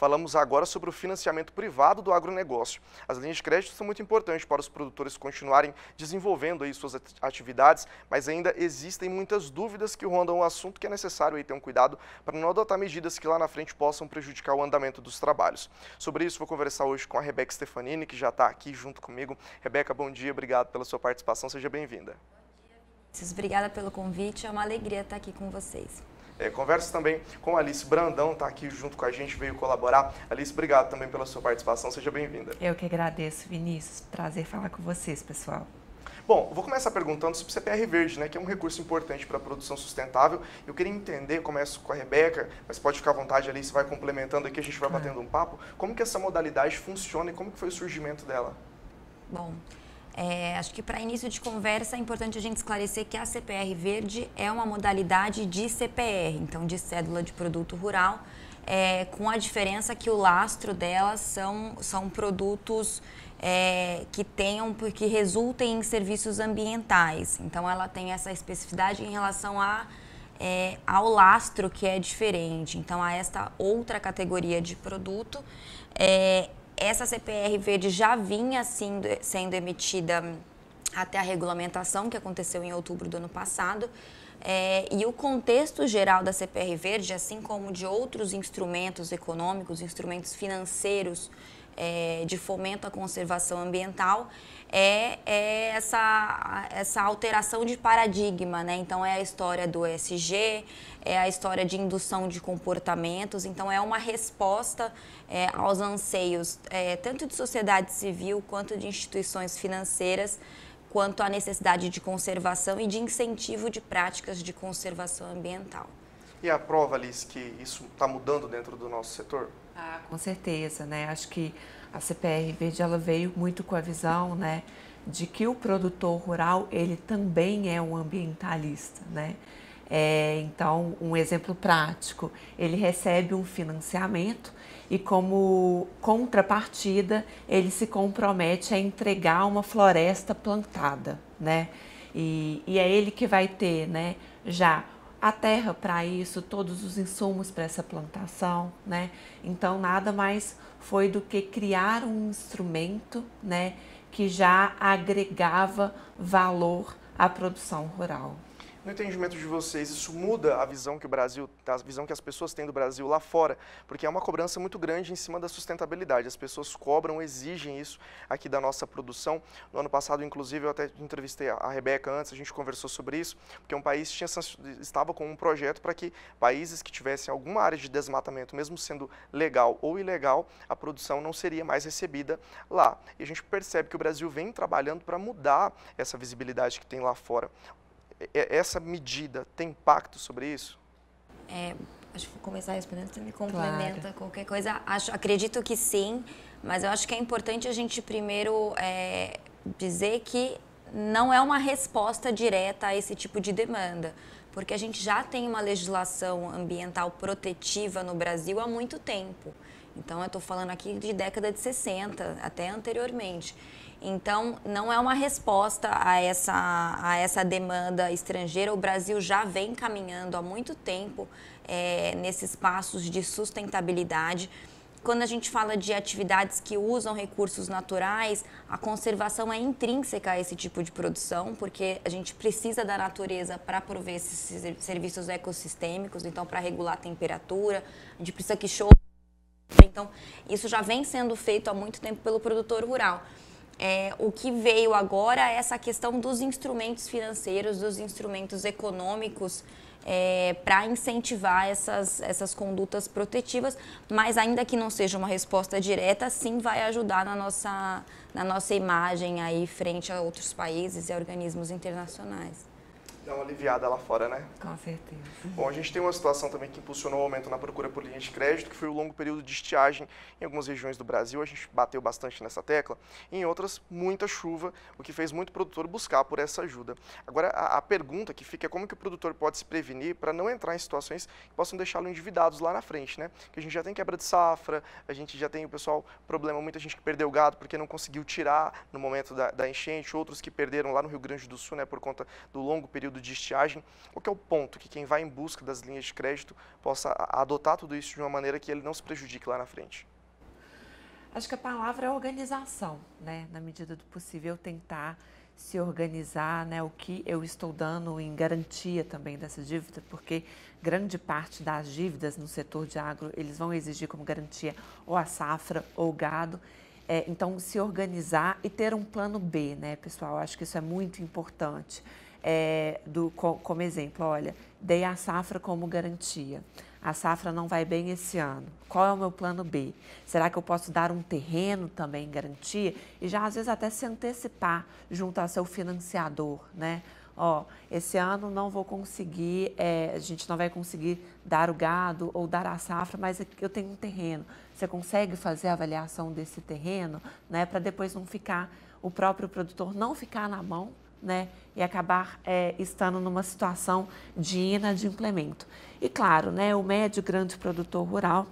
Falamos agora sobre o financiamento privado do agronegócio. As linhas de crédito são muito importantes para os produtores continuarem desenvolvendo aí suas atividades, mas ainda existem muitas dúvidas que rondam o assunto, que é necessário aí ter um cuidado para não adotar medidas que lá na frente possam prejudicar o andamento dos trabalhos. Sobre isso, vou conversar hoje com a Rebeca Stefanini, que já está aqui junto comigo. Rebeca, bom dia, obrigado pela sua participação, seja bem-vinda. Obrigada pelo convite, é uma alegria estar aqui com vocês. Converso também com a Alice Brandão, está aqui junto com a gente, veio colaborar. Alice, obrigado também pela sua participação, seja bem-vinda. Eu que agradeço, Vinícius. Prazer falar com vocês, pessoal. Bom, vou começar perguntando sobre o CPR Verde, né, que é um recurso importante para a produção sustentável. Eu queria entender, começo com a Rebeca, mas pode ficar à vontade, Alice, vai complementando aqui, a gente vai batendo um papo. Como que essa modalidade funciona e como que foi o surgimento dela? Bom, acho que para início de conversa é importante a gente esclarecer que a CPR Verde é uma modalidade de CPR, então de Cédula de Produto Rural, com a diferença que o lastro delas são produtos que resultem em serviços ambientais. Então ela tem essa especificidade em relação ao lastro, que é diferente. Então a esta outra categoria de produto, essa CPR Verde já vinha sendo emitida até a regulamentação, que aconteceu em outubro do ano passado, e o contexto geral da CPR Verde, assim como de outros instrumentos econômicos, instrumentos financeiros de fomento à conservação ambiental, essa alteração de paradigma, né? Então é a história do ESG, é a história de indução de comportamentos, então é uma resposta aos anseios tanto de sociedade civil quanto de instituições financeiras, quanto à necessidade de conservação e de incentivo de práticas de conservação ambiental. E a prova, Alice, que isso está mudando dentro do nosso setor? Com certeza, né? Acho que a CPR Verde ela veio muito com a visão, né, de que o produtor rural ele também é um ambientalista, né? Então, um exemplo prático, ele recebe um financiamento e como contrapartida ele se compromete a entregar uma floresta plantada, né? E é ele que vai ter, né, já a terra para isso, todos os insumos para essa plantação, né? Então, nada mais foi do que criar um instrumento, né, que já agregava valor à produção rural. No entendimento de vocês, isso muda a visão que a visão que as pessoas têm do Brasil lá fora, porque é uma cobrança muito grande em cima da sustentabilidade. As pessoas cobram, exigem isso aqui da nossa produção. No ano passado, inclusive, eu até entrevistei a Rebeca antes, a gente conversou sobre isso, porque um país estava com um projeto para que países que tivessem alguma área de desmatamento, mesmo sendo legal ou ilegal, a produção não seria mais recebida lá. E a gente percebe que o Brasil vem trabalhando para mudar essa visibilidade que tem lá fora. Essa medida tem impacto sobre isso? Acho que vou começar respondendo, você me complementa. Claro. Qualquer coisa. Acredito que sim, mas eu acho que é importante a gente primeiro dizer que não é uma resposta direta a esse tipo de demanda, porque a gente já tem uma legislação ambiental protetiva no Brasil há muito tempo. Então, eu estou falando aqui de década de 60, até anteriormente. Então, não é uma resposta a essa demanda estrangeira. O Brasil já vem caminhando há muito tempo nesses passos de sustentabilidade. Quando a gente fala de atividades que usam recursos naturais, a conservação é intrínseca a esse tipo de produção, porque a gente precisa da natureza para prover esses serviços ecossistêmicos, então para regular a temperatura, a gente precisa que chova. Então, isso já vem sendo feito há muito tempo pelo produtor rural. O que veio agora é essa questão dos instrumentos financeiros, dos instrumentos econômicos para incentivar essas condutas protetivas, mas ainda que não seja uma resposta direta, sim vai ajudar na nossa imagem aí frente a outros países e a organismos internacionais. Dá uma aliviada lá fora, né? Com certeza. Bom, a gente tem uma situação também que impulsionou o aumento na procura por linha de crédito, que foi o longo período de estiagem em algumas regiões do Brasil. A gente bateu bastante nessa tecla. E em outras, muita chuva, o que fez muito produtor buscar por essa ajuda. Agora, a pergunta que fica é como que o produtor pode se prevenir para não entrar em situações que possam deixá-lo endividados lá na frente, né? Que a gente já tem quebra de safra, a gente já tem, o pessoal, problema, muita gente que perdeu o gado porque não conseguiu tirar no momento da enchente, outros que perderam lá no Rio Grande do Sul, né, por conta do longo período período de estiagem, qual que é o ponto que quem vai em busca das linhas de crédito possa adotar tudo isso de uma maneira que ele não se prejudique lá na frente? Acho que a palavra é organização, né? Na medida do possível, tentar se organizar, né? O que eu estou dando em garantia também dessa dívida, porque grande parte das dívidas no setor de agro, eles vão exigir como garantia ou a safra ou o gado. Então, se organizar e ter um plano B, né, pessoal? Acho que isso é muito importante. Como exemplo, olha, dei a safra como garantia. A safra não vai bem esse ano. Qual é o meu plano B? Será que eu posso dar um terreno também em garantia? E já às vezes até se antecipar junto ao seu financiador, né? Ó, esse ano não vou conseguir, a gente não vai conseguir dar o gado ou dar a safra, mas eu tenho um terreno. Você consegue fazer a avaliação desse terreno, né? Para depois não ficar, o próprio produtor não ficar na mão, né, e acabar estando numa situação de inadimplemento. E claro, né, o médio e grande produtor rural,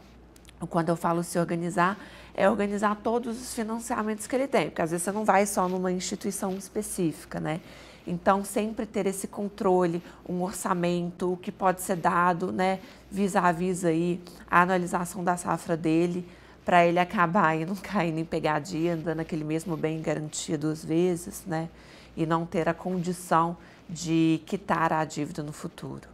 quando eu falo se organizar, é organizar todos os financiamentos que ele tem, porque às vezes você não vai só numa instituição específica, né? Então, sempre ter esse controle, um orçamento, o que pode ser dado, né, vis-à-vis aí, a analisação da safra dele, para ele acabar e não cair em pegadinha, dando aquele mesmo bem garantia 2 vezes, né? E não ter a condição de quitar a dívida no futuro.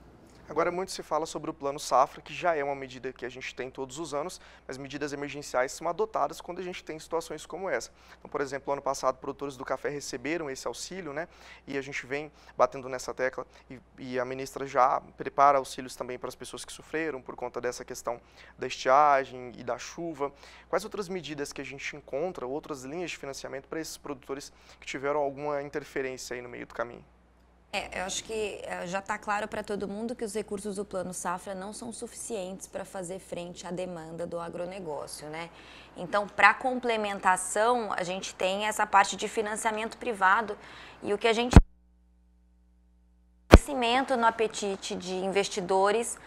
Agora, muito se fala sobre o Plano Safra, que já é uma medida que a gente tem todos os anos, mas medidas emergenciais são adotadas quando a gente tem situações como essa. Então, por exemplo, ano passado, produtores do café receberam esse auxílio, né? E a gente vem batendo nessa tecla e a ministra já prepara auxílios também para as pessoas que sofreram por conta dessa questão da estiagem e da chuva. Quais outras medidas que a gente encontra, outras linhas de financiamento para esses produtores que tiveram alguma interferência aí no meio do caminho? Eu acho que já está claro para todo mundo que os recursos do Plano Safra não são suficientes para fazer frente à demanda do agronegócio, né? Então, para complementação, a gente tem essa parte de financiamento privado e o que a gente crescimento no apetite de investidores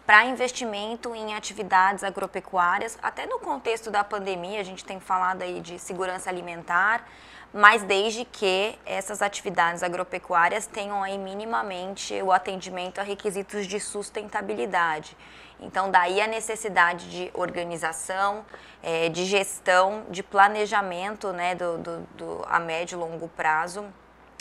para investimento em atividades agropecuárias, até no contexto da pandemia, a gente tem falado aí de segurança alimentar, mas desde que essas atividades agropecuárias tenham aí minimamente o atendimento a requisitos de sustentabilidade. Então, daí a necessidade de organização, de gestão, de planejamento, né, a médio e longo prazo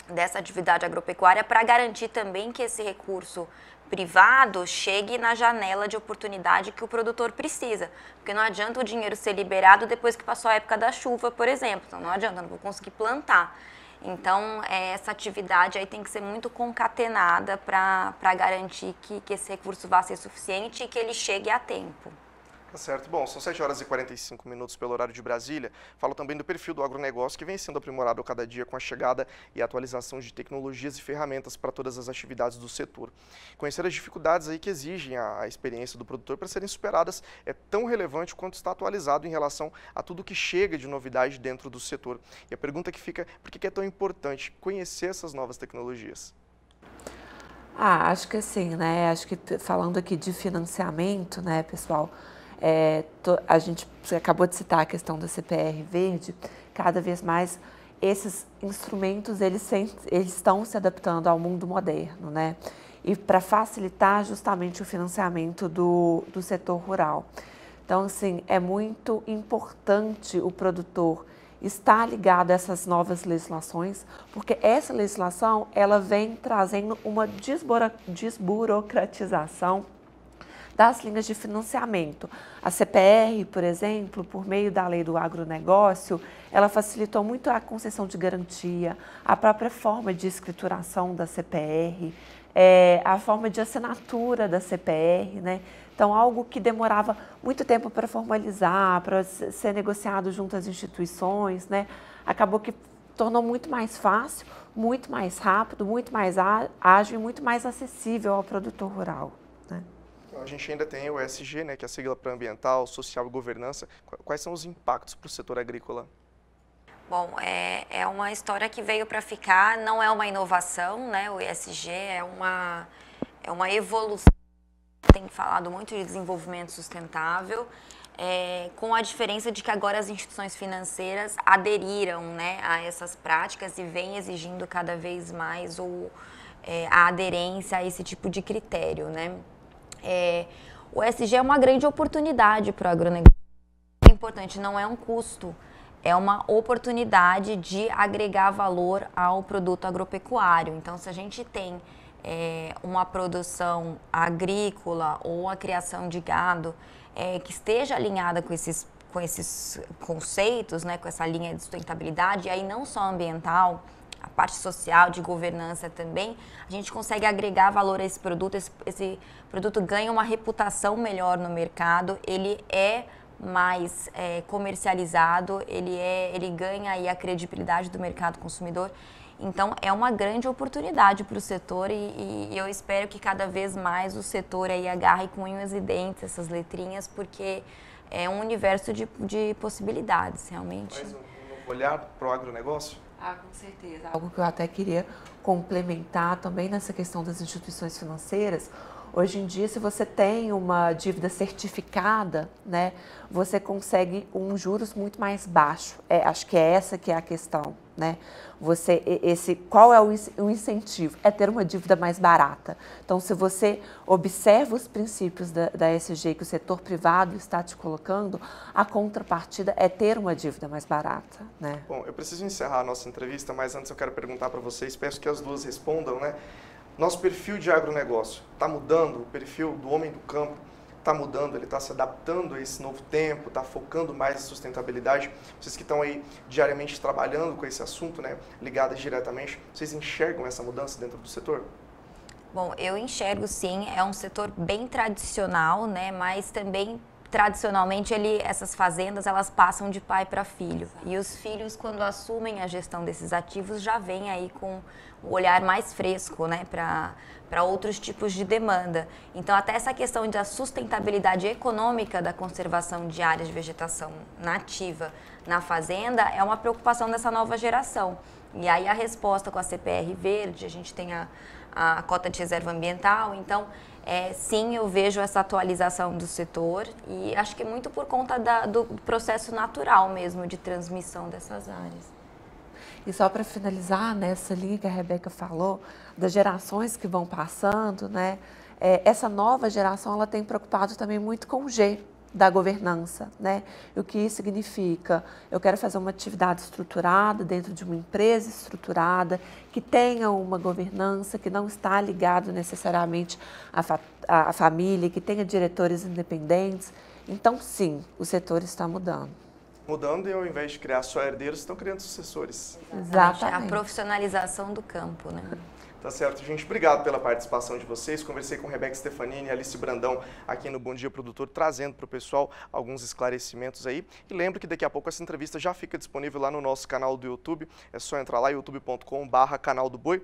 dessa atividade agropecuária para garantir também que esse recurso privado chegue na janela de oportunidade que o produtor precisa. Porque não adianta o dinheiro ser liberado depois que passou a época da chuva, por exemplo. Então, não adianta, não vou conseguir plantar. Então, essa atividade aí tem que ser muito concatenada para garantir que esse recurso vá ser suficiente e que ele chegue a tempo. Tá certo. Bom, são 7h45 pelo horário de Brasília. Falo também do perfil do agronegócio que vem sendo aprimorado a cada dia com a chegada e atualização de tecnologias e ferramentas para todas as atividades do setor. Conhecer as dificuldades aí que exigem a experiência do produtor para serem superadas é tão relevante quanto está atualizado em relação a tudo que chega de novidade dentro do setor. E a pergunta que fica, por que é tão importante conhecer essas novas tecnologias? Acho que assim, né? Acho que falando aqui de financiamento, né, pessoal? A gente acabou de citar a questão da CPR Verde, cada vez mais esses instrumentos eles estão se adaptando ao mundo moderno, né? E para facilitar justamente o financiamento do setor rural. Então, assim, é muito importante o produtor estar ligado a essas novas legislações, porque essa legislação ela vem trazendo uma desburocratização das linhas de financiamento. A CPR, por exemplo, por meio da lei do agronegócio, ela facilitou muito a concessão de garantia, a própria forma de escrituração da CPR, a forma de assinatura da CPR, né? Então, algo que demorava muito tempo para formalizar, para ser negociado junto às instituições, né? Acabou que tornou muito mais fácil, muito mais rápido, muito mais ágil e muito mais acessível ao produtor rural, né? A gente ainda tem o ESG, né, que é a sigla para ambiental, social e governança. Quais são os impactos para o setor agrícola? Bom, é uma história que veio para ficar, não é uma inovação, né? O ESG é uma evolução. Tem falado muito de desenvolvimento sustentável, com a diferença de que agora as instituições financeiras aderiram, né, a essas práticas e vêm exigindo cada vez mais a aderência a esse tipo de critério, né? O ESG é uma grande oportunidade para o agronegócio. É importante, não é um custo, é uma oportunidade de agregar valor ao produto agropecuário. Então, se a gente tem uma produção agrícola ou a criação de gado que esteja alinhada com esses conceitos, né, com essa linha de sustentabilidade, e aí não só ambiental, a parte social, de governança também, a gente consegue agregar valor a esse produto ganha uma reputação melhor no mercado, ele é mais comercializado, ele ganha aí a credibilidade do mercado consumidor. Então, é uma grande oportunidade para o setor e eu espero que cada vez mais o setor aí agarre com unhas e dentes essas letrinhas, porque é um universo de possibilidades, realmente. Mais um olhar para o agronegócio? Com certeza. Algo que eu até queria complementar também nessa questão das instituições financeiras. Hoje em dia, se você tem uma dívida certificada, né, você consegue juros muito mais baixo. Acho que é essa que é a questão, né? Qual é o incentivo? É ter uma dívida mais barata. Então, se você observa os princípios da ESG que o setor privado está te colocando, a contrapartida é ter uma dívida mais barata, né? Bom, eu preciso encerrar a nossa entrevista, mas antes eu quero perguntar para vocês, peço que as duas respondam, né? Nosso perfil de agronegócio está mudando, o perfil do homem do campo está mudando, ele está se adaptando a esse novo tempo, está focando mais em sustentabilidade. Vocês que estão aí diariamente trabalhando com esse assunto, né, ligadas diretamente, vocês enxergam essa mudança dentro do setor? Bom, eu enxergo sim, é um setor bem tradicional, né, mas também tradicionalmente essas fazendas elas passam de pai para filho. E os filhos, quando assumem a gestão desses ativos, já vêm aí com o olhar mais fresco, né, para outros tipos de demanda. Então, até essa questão da sustentabilidade econômica da conservação de áreas de vegetação nativa na fazenda é uma preocupação dessa nova geração. E aí a resposta com a CPR Verde, a gente tem a cota de reserva ambiental, então sim, eu vejo essa atualização do setor e acho que muito por conta do processo natural mesmo de transmissão dessas áreas. E só para finalizar, nessa linha que a Rebeca falou, das gerações que vão passando, né? Essa nova geração ela tem preocupado também muito com o G da governança, né? E o que isso significa? Eu quero fazer uma atividade estruturada dentro de uma empresa estruturada, que tenha uma governança, que não está ligado necessariamente à família, que tenha diretores independentes. Então, sim, o setor está mudando. Mudando e ao invés de criar só herdeiros, estão criando sucessores. Exatamente. A profissionalização do campo, né? Tá certo, gente. Obrigado pela participação de vocês. Conversei com Rebeca Stefanini e Alice Brandão aqui no Bom Dia Produtor, trazendo para o pessoal alguns esclarecimentos aí. E lembro que daqui a pouco essa entrevista já fica disponível lá no nosso canal do YouTube. É só entrar lá, youtube.com/canal do Boi.